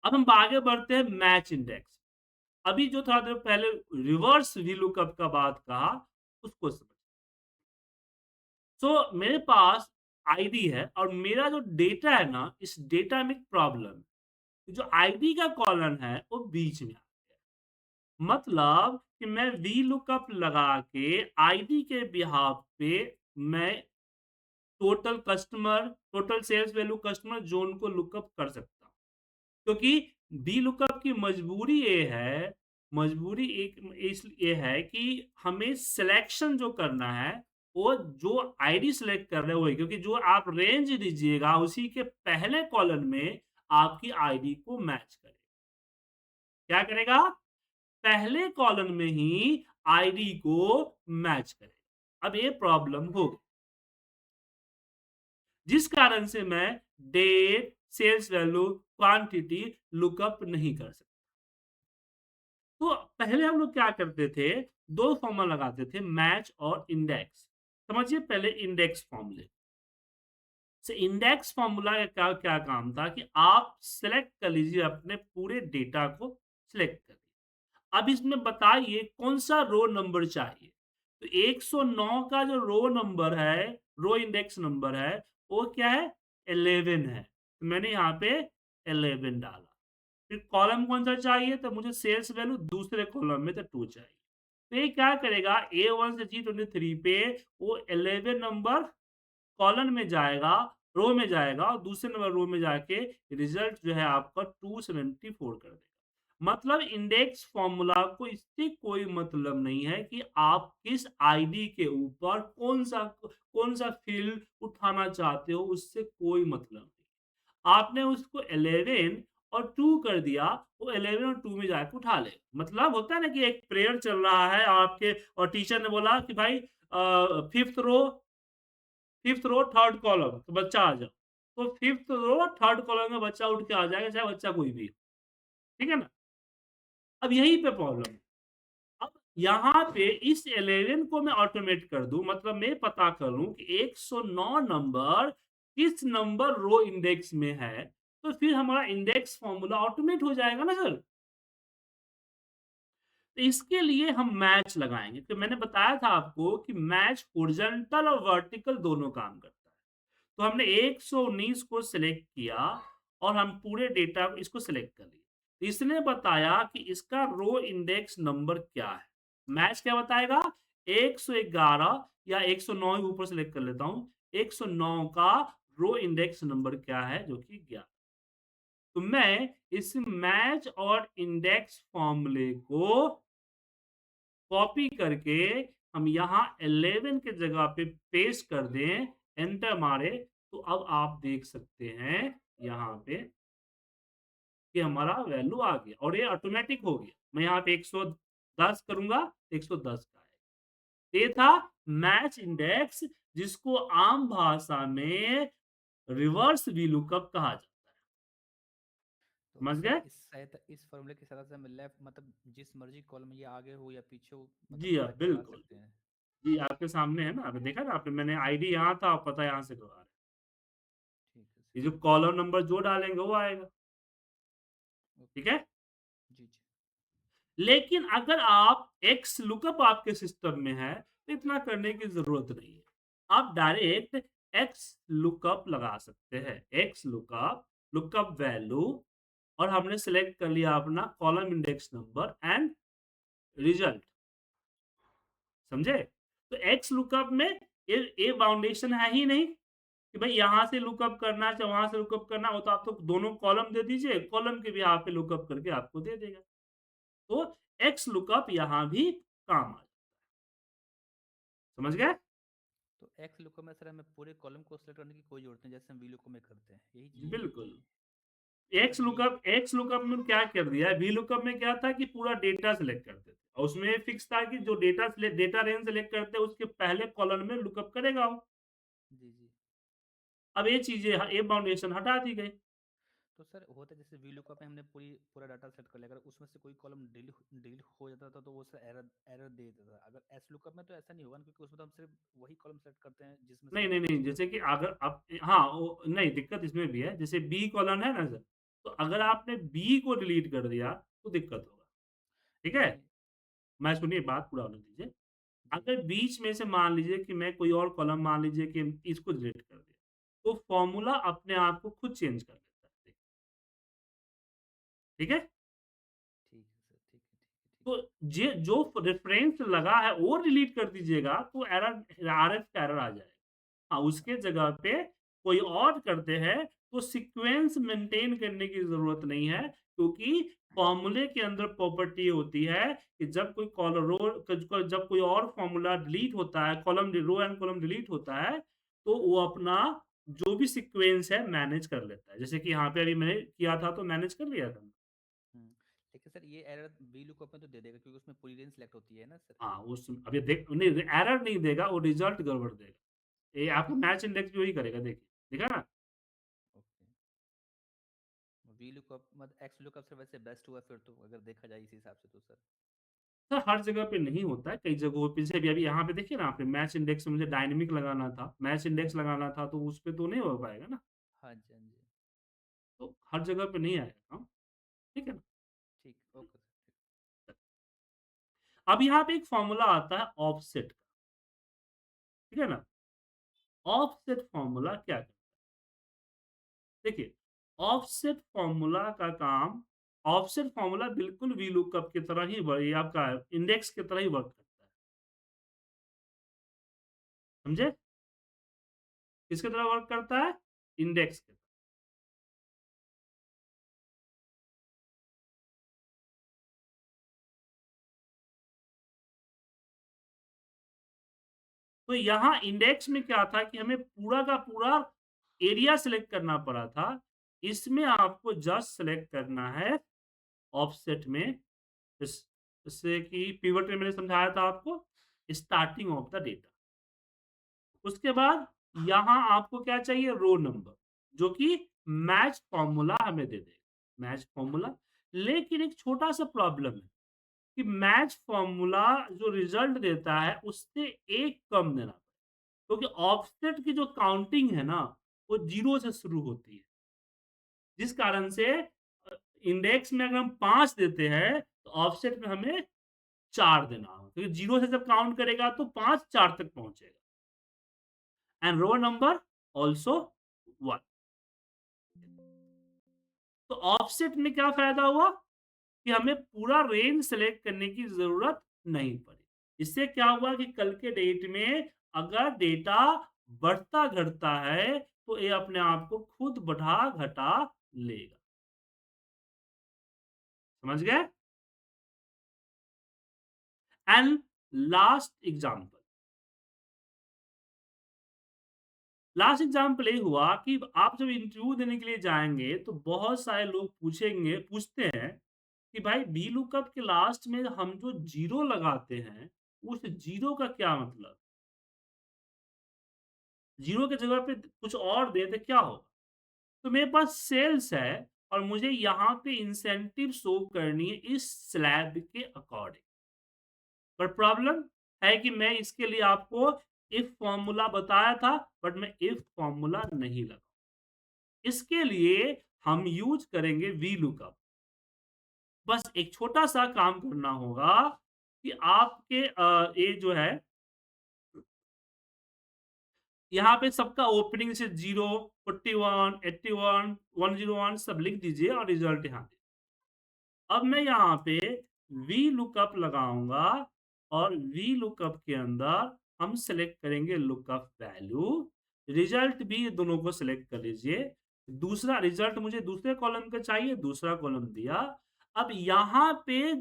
अब हम आगे बढ़ते हैं मैच इंडेक्स। अभी जो थोड़ा देर पहले रिवर्स वी लुकअप का बात कहा, उसको समझ। तो मेरे पास आईडी है और मेरा जो डेटा है ना, इस डेटा में प्रॉब्लम, जो आईडी का कॉलम है वो बीच में आ गया। मतलब कि मैं वी लुकअप लगा के आईडी के बिहाफ पे मैं total customer, total sales value customer zone को लुकअप कर सकता हूँ, क्योंकि वी लुकअप की मजबूरी ये है, मजबूरी एक ये है कि हमें सिलेक्शन जो करना है वो जो आईडी सिलेक्ट कर रहे हो वही, क्योंकि जो आप रेंज दीजिएगा उसी के पहले कॉलम में आपकी आईडी को मैच करेगा। क्या करेगा? पहले कॉलम में ही आईडी को मैच करेगा। अब ये प्रॉब्लम हो गई, जिस कारण से मैं date, sales value, quantity lookup नहीं कर सकता। तो पहले हम लोग क्या करते थे, 2 फॉर्मूला लगाते थे, मैच और इंडेक्स। समझिए पहले इंडेक्स फॉर्मूले से। इंडेक्स फॉर्मूला का क्या क्या काम था कि आप सेलेक्ट कर लीजिए, अपने पूरे डेटा को सेलेक्ट करिए। अब इसमें बताइए कौन-सा रो नंबर चाहिए? तो 109 का जो रो नंबर है, रो इंडेक्स नंबर है, वो क्या है? 11 है। तो मैंने यहाँ पे 11 डाला। फिर कॉलम कौन-सा चाहिए? तो मुझे सेल्स वैल्यू दूसरे कॉलम में तो 2 चाहिए। तो ये क्या करेगा, A1 से G23 पे वो 11 नंबर कॉलम में जाएगा, रो में जाएगा और दूसरे नंबर रो में जाके रिजल्ट जो है आपका 274 कर देगा। मतलब इंडेक्स फ़ॉर्मूला को इससे कोई मतलब नहीं है कि आप किस आईडी के ऊपर कौन-सा फ़ील्ड उठाना चाहते हो, उससे कोई मतलब नहीं। आपने उसको 11 और 2 कर दिया, वो 11 और 2 में जाके उठा ले। मतलब होता है ना कि एक प्रेयर चल रहा है आपके और टीचर ने बोला कि भाई 5th रो 3rd कॉलम तो बच्चा आ जाओ। तो 5th रो 3rd कॉलम में बच्चा उठ के आ जाएगा, चाहे बच्चा कोई भी हो। ठीक है ना? अब यहीं पे प्रॉब्लम है। अब यहाँ पे इस 11 को मैं ऑटोमेट कर दूँ, मतलब मैं पता करूँ कि 109 नंबर किस नंबर रो इंडेक्स में है, तो फिर हमारा इंडेक्स फ़ॉर्मूला ऑटोमेट हो जाएगा ना सर। तो इसके लिए हम मैच लगाएँगे। तो मैंने बताया था आपको कि मैच हॉरिज़ॉन्टल और वर्टिकल दोनों काम करता है। तो हमने 119 को सिलेक्ट किया और हम पूरे डेटा को इसको सिलेक्ट कर लिया। इसने बताया कि इसका रो इंडेक्स नंबर क्या है। मैच क्या बताएगा? 111 या 109 ऊपर सेलेक्ट कर लेता हूँ। 109 का रो इंडेक्स नंबर क्या है? जो कि 11। तो मैं इस मैच और इंडेक्स फ़ॉर्मूले को कॉपी करके हम यहाँ 11 के जगह पे पेस्ट कर दें, एंटर मारे, तो अब आप देख सकते हैं यहाँ पे कि हमारा वैल्यू आ गया और ये ऑटोमैटिक हो गया। मैं यहाँ पे 110 करूँगा, 110 का आएगा। ये था मैच इंडेक्स, जिसको आम भाषा में रिवर्स वीलुकअप कहा जाता है। तो समझ सर गए? इस फॉर्मूले की सहायता से हम लेफ्ट मतलब जिस मर्जी कॉलम में ये आगे हो या पीछे हो मतलब जी हाँ, मैच करवा बिल्कुल। सकते हैं। जी, आपके सामने है ना, आपने देखा ना आपने, मैंने आईडी यहाँ था, पता यहाँ से करवा रहे हैं। ठीक है ये सर। जो कॉलम नंबर जो डालेंगे वो आएगा। ठीक ओके। है? जी जी। लेकिन अगर आप एक्स लुकअप आपके सिस्टम में है, तो इतना करने की ज़रूरत नहीं है। आप डायरेक्ट एक्स लुकअप लगा सकते हैं। एक्स लुकअप, लुकअप वैल्यू और हमने सेलेक्ट कर लिया अपना column index number and result. समझे? तो एक्स लुकअप में ये बाउंडेशन है ही नहीं कि भाई यहाँ से लुकअप करना है, चाहे वहाँ से लुकअप करना हो, तो आप तो दोनों कॉलम दे दीजिए, कॉलम के भी यहाँ पे लुकअप करके आपको दे देगा। तो एक्स लुकअप यहाँ भी काम आ समझ गए? तो एक्स लुकअप में सर हमें पूरे कॉलम को सेलेक्ट करने की कोई जरूरत नहीं, जैसे हम वी लुकअप में करते हैं यही जी, चीज़ है। बिल्कुल। तो सर वी एक्स लुकअप में क्या कर दिया है, वी लुकअप में क्या था कि पूरा डेटा सेलेक्ट करते थे और उसमें फिक्स था कि जो डेटा रेंज सेलेक्ट करते हैं उसके पहले कॉलम में लुकअप करेगा वो। जी जी। अब ये चीज़ें ये बाउंडेशन हटा दी गई। तो सर होता है जैसे वी लुकअप में हमने पूरा डाटा सेट कर लिया, अगर उसमें से कोई कॉलम डिलीट हो जाता था तो वो सर एरर एरर दे देता था। अगर एस लुकअप में तो ऐसा नहीं होगा ना, क्योंकि उसमें तो हम सिर्फ वही कॉलम सेलेक्ट करते हैं जिसमें से नहीं, डाटा नहीं, नहीं, चेंज जैसे होता कि है। अगर आप हाँ, वो नहीं दिक्कत इसमें भी है, जैसे बी कॉलम है ना सर, तो अगर जी आपने बी को डिलीट कर दिया तो दिक्कत होगा। ठीक है? नहीं। मैं सुनिए बात पूरा होने दीजिए। जी अगर बीच में से मान लीजिए कि मैं कोई और कॉलम मान लीजिए कि इसको डिलीट कर दिया, तो फ़ॉर्मूला अपने आप को खुद चेंज कर लेता है। ठीक है? ठीक है सर, ठीक है ठीक है ठीक तो है। जे जो रेफ़रेंस लगा है वो डिलीट कर दीजिएगा तो आरएफ का एरर आ जाएगा। हाँ, उसके जगह पे कोई और करते हैं तो सीक्वेंस मेंटेन करने की ज़रूरत नहीं है, क्योंकि फ़ॉर्मूले के अंदर प्रॉपर्टी होती है कि जब कोई कॉल रो क जब कोई और फ़ॉर्मूला डिलीट होता है, रो एंड कॉलम डिलीट होता है, तो वो अपना जो भी सीक्वेंस है मैनेज कर लेता है। जैसे कि यहाँ पे अभी मैंने किया था तो मैनेज कर लिया था। हम्म। लेकिन सर ये एरर वी लुकअप में तो दे देगा क्योंकि उसमें पूरी रेंज सेलेक्ट होती है ना सर। हाँ, उस अभी देख नहीं एरर नहीं देगा, वो रिज़ल्ट गड़बड़ देगा। ये आपका मैच इंडेक्स भी वही करेगा देखिए, देखा ना? ओके। वी लुकअप मतलब एक्स लुकअप से वैसे बेस्ट हुआ फिर तो, अगर देखा जाए इस हिसाब से तो सर। सर हर जगह पे नहीं होता है, कई जगहों पे जैसे अभी यहाँ पे देखिए ना, आपने मैच इंडेक्स में मुझे डायनेमिक लगाना था, मैच इंडेक्स लगाना था, तो उस पे तो नहीं हो पाएगा ना, हाँ जी, हाँ जी। तो हर जगह पे नहीं आएगा काम, ठीक है ना। ठीक, ओके सर। अब यहाँ पे एक फॉर्मूला आता है ऑफसेट का, ठीक है ना। ऑफसेट फॉर्मूला क्या करता है, देखिए ऑफसेट फॉर्मूला का काम, ऑफसेट फॉर्मूला बिल्कुल वी लुकअप की तरह ही ये आपका इंडेक्स की तरह ही वर्क करता है, समझे, किसकी तरह वर्क करता है, इंडेक्स की तरह। तो यहाँ इंडेक्स में क्या था कि हमें पूरा का पूरा एरिया सिलेक्ट करना पड़ा था, इसमें आपको जस्ट सिलेक्ट करना है ऑफसेट में, जैसे कि पिवट में मैंने समझाया था आपको, स्टार्टिंग ऑफ द डेटा। उसके बाद यहाँ आपको क्या चाहिए, रो नंबर, जो कि मैच फॉर्मूला हमें दे देगा, मैच फॉर्मूला। लेकिन एक छोटा सा प्रॉब्लम है कि मैच फॉर्मूला जो रिजल्ट देता है उससे एक कम देना, क्योंकि ऑफसेट की जो काउंटिंग है ना, वो 0 से शुरू होती है। जिस कारण से इंडेक्स में अगर हम 5 देते हैं, तो ऑफसेट में हमें 4 देना होगा, क्योंकि 0 से जब काउंट करेगा तो 5 4 तक पहुँचेगा। And row number also 1। तो ऑफसेट में क्या फ़ायदा हुआ कि हमें पूरा रेंज सेलेक्ट करने की ज़रूरत नहीं पड़ी। इससे क्या हुआ कि कल के डेट में अगर डेटा बढ़ता-घटता है, तो ये अपने आप को खुद बढ़ा-घटा लेगा। समझ गए? And last example, last example ये हुआ कि आप जब इंटरव्यू देने के लिए जाएँगे, तो बहुत सारे लोग पूछते हैं कि भाई वी लुकअप के लास्ट में हम जो 0 लगाते हैं, उस 0 का क्या मतलब? 0 की जगह पे कुछ और दें तो क्या होगा? तो मेरे पास सेल्स है और मुझे यहाँ पे इंसेंटिव शो करनी है इस स्लैब के अकॉर्डिंग। पर प्रॉब्लम है कि मैं इसके लिए आपको इफ फॉर्मूला बताया था, बट मैं इफ फॉर्मूला नहीं लगा। इसके लिए हम यूज़ करेंगे वी लुकअप। बस एक छोटा-सा काम करना होगा कि आपके ये जो है, यहाँ पे सबका ओपनिंग से 0, 41, 81, 101 सब लिख दीजिए और रिजल्ट यहाँ पे। अब मैं यहाँ पे वी लुकअप लगाऊँगा और वी लुकअप के अंदर हम सेलेक्ट करेंगे लुकअप वैल्यू, रिजल्ट भी दोनों को सेलेक्ट कर लीजिए। दूसरा रिजल्ट मुझे दूसरे कॉलम का चाहिए, दूसरा कॉलम दिया। अब यहाँ पे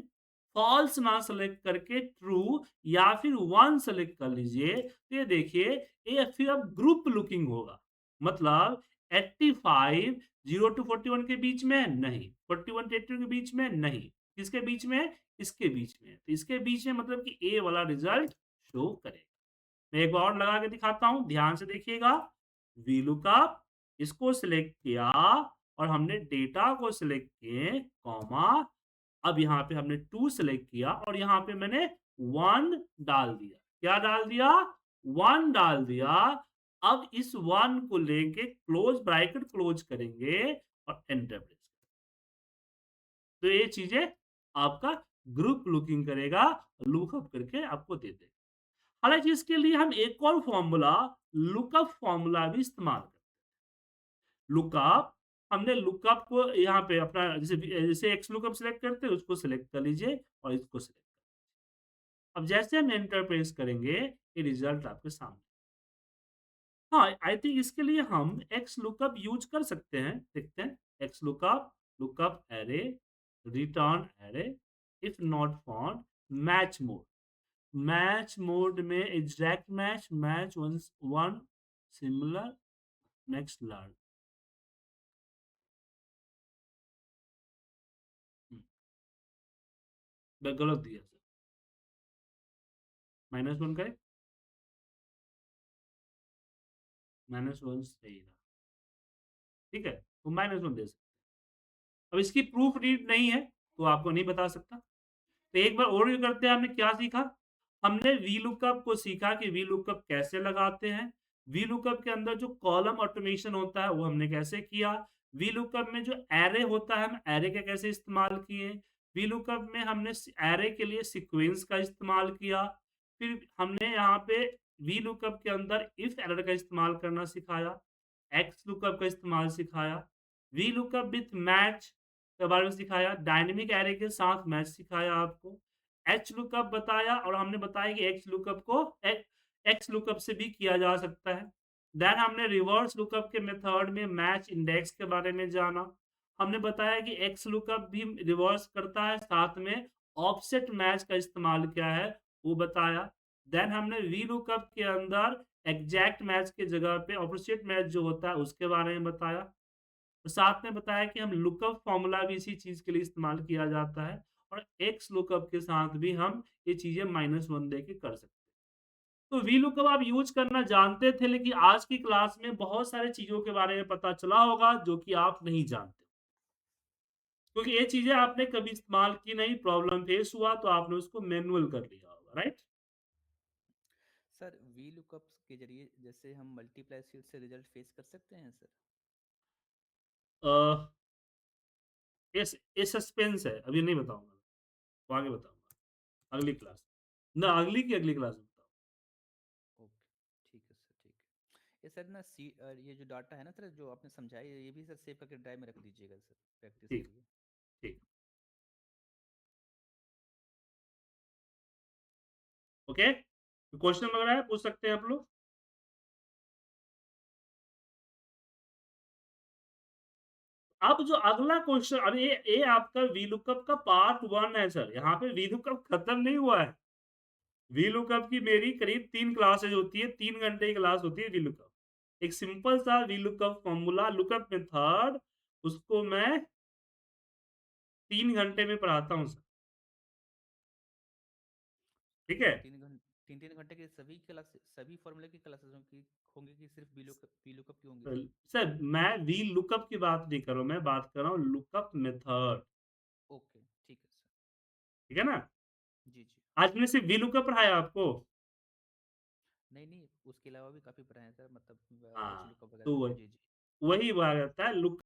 फॉल्स ना सेलेक्ट करके ट्रू या फिर 1 सेलेक्ट कर लीजिए। तो ये देखिए, ये फिर अब ग्रुप लुकिंग होगा। मतलब 85 0 टू 41 के बीच में नहीं, 41 टू 82 के बीच में नहीं, किसके बीच में? इसके बीच में। तो इसके बीच में मतलब कि ए वाला रिजल्ट शो करेगा। मैं एक बार और लगा के दिखाता हूँ, ध्यान से देखिएगा। वीलुकअप, इसको सिलेक्ट किया और हमने डेटा को सिलेक्ट किए, कॉमा, अब यहाँ पे हमने 2 सिलेक्ट किया और यहाँ पे मैंने 1 डाल दिया। क्या डाल दिया? 1 डाल दिया। अब इस 1 को लेके क्लोज़ ब्रैकेट क्लोज़ करेंगे और एंटर प्रेस। तो ये चीज़ें आपका ग्रुप लुकिंग करेगा, लुकअप करके आपको दे देगा। हालाँकि इसके लिए हम एक और फ़ॉर्मूला, लुकअप फ़ॉर्मूला भी इस्तेमाल करते हैं। लुकअप, हमने लुकअप को यहाँ पे अपना जैसे एक्स लुकअप सेलेक्ट करते हैं, उसको सेलेक्ट कर लीजिए और इसको सेलेक्ट। अब जैसे हम एंटर प्रेस करेंगे, ये रिज़ल्ट आपके सामने। हाँ, आई थिंक इसके लिए हम एक्स लुकअप यूज़ कर सकते हैं। देखते हैं, X lookup, lookup array, return array, if not found, match mode. Match mode में exact match, match once one similar, next learn. मैं गलत दिया सर, -1 करें, -1 सही रहा, ठीक है, तो -1 दे सकते हैं। अब इसकी प्रूफ रीड नहीं है, तो आपको नहीं बता सकता। तो एक बार ओवरव्यू करते हैं, हमने क्या सीखा? हमने वीलुकअप को सीखा कि वीलुकअप कैसे लगाते हैं। वीलुकअप के अंदर जो कॉलम ऑटोमेशन होता है, वो हमने कैसे किया। वीलुकअप में जो एरे होता है, हम एरे का कैसे इस्तेमाल किए। वीलुकअप में हमने एरे के लिए सीक्वेंस का इस्तेमाल किया। फिर हमने यहाँ पे वीलुकअप के अंदर इफ एरर का इस्तेमाल करना सिखाया। एक्स लुकअप का इस्तेमाल सिखाया। वीलुकअप विथ मैच के बारे में सिखाया। डायनामिक एरे के साथ मैच सिखाया आपको। एच लुकअप बताया और हमने बताया कि एक्स लुकअप को एक्स लुकअप से भी किया जा सकता है। देन हमने रिवर्स लुकअप के मेथड में मैच इंडेक्स के बारे में जाना। हमने बताया कि एक्स लुकअप भी रिवर्स करता है, साथ में ऑफसेट मैच का इस्तेमाल क्या है, वो बताया। देन हमने वी लुकअप के अंदर एग्जैक्ट मैच की जगह पे ऑपोजिट मैच जो होता है, उसके बारे में बताया। तो साथ में बताया कि हम लुकअप फ़ॉर्मूला भी इसी चीज़ के लिए इस्तेमाल किया जाता है और एक्स लुकअप के साथ भी हम ये चीज़ें -1 देके कर सकते हैं। तो वी लुकअप आप यूज़ करना जानते थे, लेकिन आज की क्लास में बहुत सारी चीज़ों के बारे में पता चला होगा जो कि आप नहीं जानते। क्योंकि ये चीज़ें आपने कभी इस्तेमाल की नहीं, प्रॉब्लम फेस हुआ तो आपने उसको मैनुअल कर लिया होगा, राइट? सर वी लुकअप्स के जरिए जैसे हम मल्टीप्लाई शीट से रिजल्ट फेच कर सकते हैं सर? अ, ये सस्पेंस है, अभी नहीं बताऊँगा, वो आगे बताऊँगा, अगली क्लास ना अगली की अगली क्लास में बताऊँगा। ओके, ठीक है सर, ठीक है। ये सर ना ये जो डाटा है ना सर जो आपने समझाया ये भी सर सेव करके ड्राइव में रख दीजिएगा सर प्रैक्टिस के ठीक, लिए। ठीक। ओके? क्वेश्चन वगैरह है, पूछ सकते हैं आप लोग? अब जो अगला क्वेश्चन, अरे ये आपका वीलुकअप का पार्ट 1 है सर, यहाँ पे वीलुकअप खत्म नहीं हुआ है। वीलुकअप की मेरी करीब 3 क्लासेस होती है, 3 घंटे की क्लास होती है वीलुकअप। एक सिंपल सा वीलुकअप फॉर्मूला, लुकअप मेथड, उसको मैं 3 घंटे में पढ़ाता हूँ सर, ठीक है? 3-3 घंटे के सभी क्लास सभी फॉर्मूले की क्लासेस होंगी होंगी कि सिर्फ वी लुकअप की होंगी सर? सर मैं वीलुकअप की बात नहीं कर रहा हूँ, मैं बात कर रहा हूँ लुकअप मेथड, ओके, ठीक है सर। ठीक है ना? जी, जी। आज मैंने सिर्फ वीलुकअप पढ़ाया आपको। नहीं, नहीं, उसके अलावा भी काफ़ी पढ़ाए हैं सर मतलब एच हाँ, लुकअप तो वगैरह। जी, जी। वही बात रहता है लुक